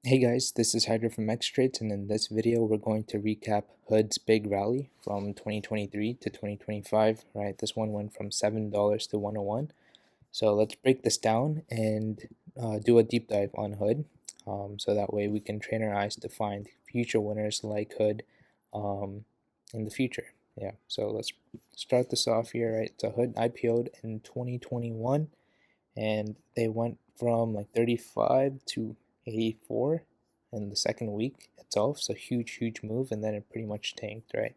Hey guys, this is Hydra from Xtrades, and in this video we're going to recap Hood's big rally from 2023 to 2025, right? This one went from $7 to 101. So let's break this down and do a deep dive on Hood, so that way we can train our eyes to find future winners like Hood in the future. Yeah, so let's start this off here, right? So Hood IPO'd in 2021, and they went from like 35 to 84 in the second week itself. So huge move, and then it pretty much tanked, right?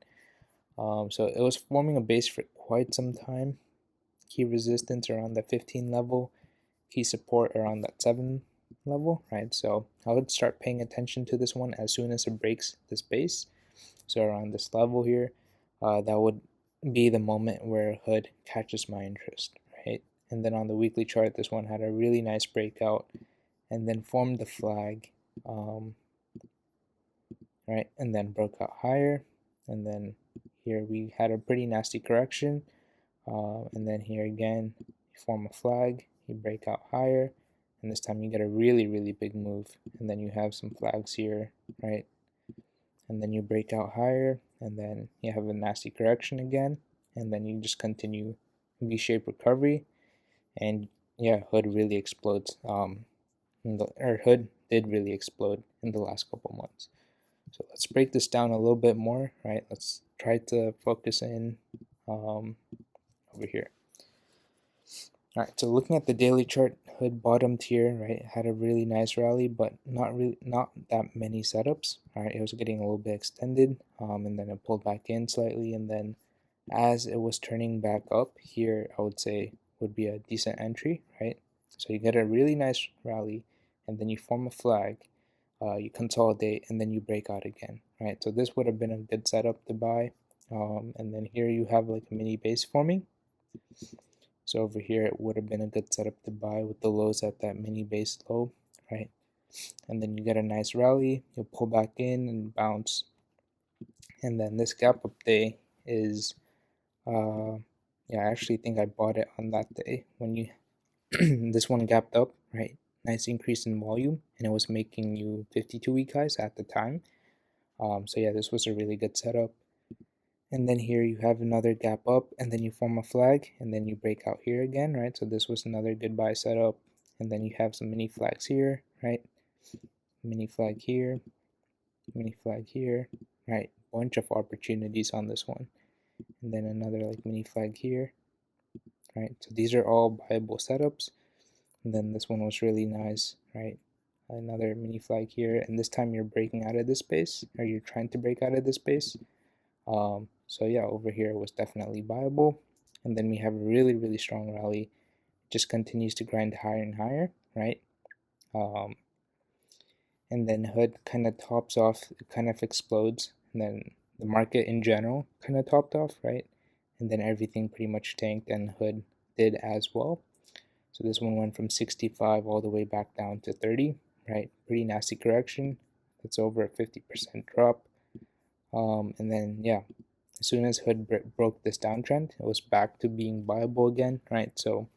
So it was forming a base for quite some time. Key resistance around the 15 level, key support around that 7 level, right? So I would start paying attention to this one as soon as it breaks this base. So around this level here, that would be the moment where Hood catches my interest, right? And then on the weekly chart, this one had a really nice breakout and then formed the flag, right? And then broke out higher. And then here we had a pretty nasty correction. And then here again, you form a flag, you break out higher, and this time you get a really big move. And then you have some flags here, right? And then you break out higher, and then you have a nasty correction again, and then you just continue V-shaped recovery, and yeah, Hood really explodes. Hood did really explode in the last couple months. So let's break this down a little bit more, right? Let's try to focus in over here. All right, so looking at the daily chart, Hood bottomed here, right? Had a really nice rally, but not that many setups. All right, it was getting a little bit extended, and then it pulled back in slightly, and then as it was turning back up here, I would say would be a decent entry, right? So you get a really nice rally, and then you form a flag, you consolidate, and then you break out again, right? So this would have been a good setup to buy, and then here you have like a mini base forming. So over here, it would have been a good setup to buy with the lows at that mini base low, right? And then you get a nice rally, you'll pull back in and bounce. And then this gap up day is, yeah, I actually think I bought it on that day when you, this one gapped up, right? Nice increase in volume, and it was making you 52-week highs at the time. So yeah, this was a really good setup. And then here you have another gap up, and then you form a flag, and then you break out here again, right? So this was another good buy setup. And then you have some mini flags here, right? Mini flag here, mini flag here, right? Bunch of opportunities on this one. And then another like mini flag here, right? So these are all buyable setups. And then this one was really nice, right? Another mini flag here, and this time you're breaking out of this space, or you're trying to break out of this space. So yeah, over here was definitely viable. And then we have a really strong rally. It just continues to grind higher and higher, right? And then Hood kind of tops off, it kind of explodes. And then the market in general kind of topped off, right? And then everything pretty much tanked, and Hood did as well. So this one went from 65 all the way back down to 30, right? Pretty nasty correction. That's over a 50% drop. And then, yeah, as soon as Hood broke this downtrend, it was back to being viable again, right? So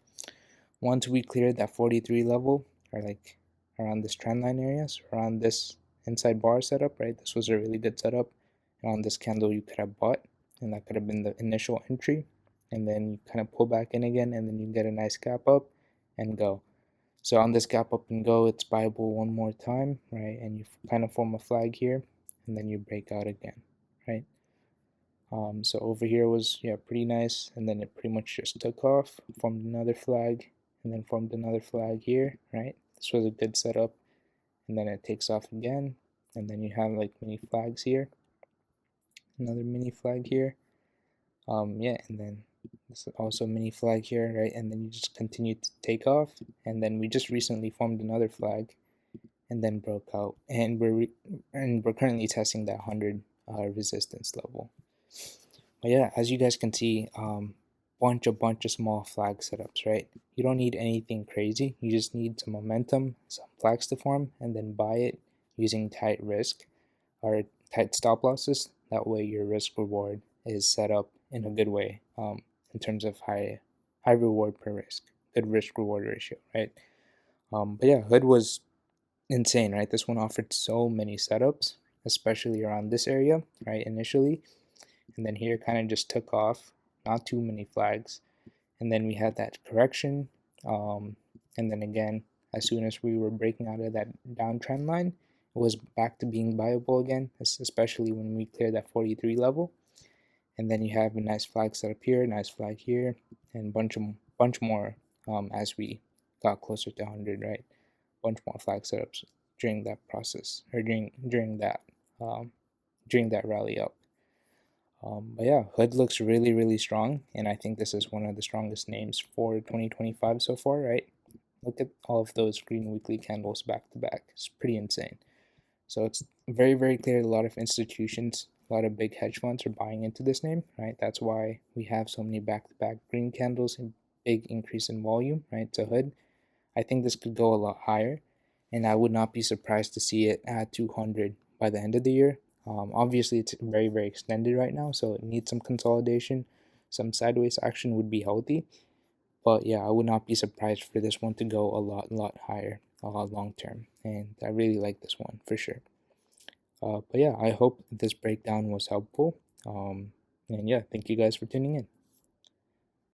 once we cleared that 43 level, or like around this trend line area, so around this inside bar setup, right? This was a really good setup. And on this candle, you could have bought, and that could have been the initial entry. And then you kind of pull back in again, and then you get a nice gap up and go. So on this gap up and go, it's buyable one more time, right? And you kind of form a flag here, and then you break out again, right? So over here was, yeah, pretty nice, and then it pretty much just took off, formed another flag, and then formed another flag here, right? This was a good setup, and then it takes off again, and then you have like mini flags here, another mini flag here, yeah, and then this is also a mini flag here, right? And then you just continue to take off, and then we just recently formed another flag, and then broke out, and we're currently testing that 100 resistance level. But yeah, as you guys can see, bunch of small flag setups, right? You don't need anything crazy. You just need some momentum, some flags to form, and then buy it using tight risk or tight stop losses. That way your risk reward is set up in a good way, in terms of high reward per risk, good risk reward ratio, right? But yeah, Hood was insane, right? This one offered so many setups, especially around this area, right, initially. And then here kind of just took off, not too many flags. And then we had that correction. Um, and then again, as soon as we were breaking out of that downtrend line, it was back to being viable again, especially when we cleared that 43 level. And then you have a nice flag set up here, nice flag here, and bunch more as we got closer to 100, right? Bunch more flag setups during that process, or um, during that rally up. But yeah, Hood looks really strong, and I think this is one of the strongest names for 2025 so far, right? Look at all of those green weekly candles back to back. It's pretty insane. So it's very clear a lot of institutions, a lot of big hedge funds are buying into this name, right? That's why we have so many back to back green candles and big increase in volume, right? To Hood. I think this could go a lot higher, and I would not be surprised to see it at 200 by the end of the year. Obviously, it's very extended right now, so it needs some consolidation. Some sideways action would be healthy, but yeah, I would not be surprised for this one to go a lot higher long term, and I really like this one for sure. But yeah, I hope this breakdown was helpful. And yeah, thank you guys for tuning in.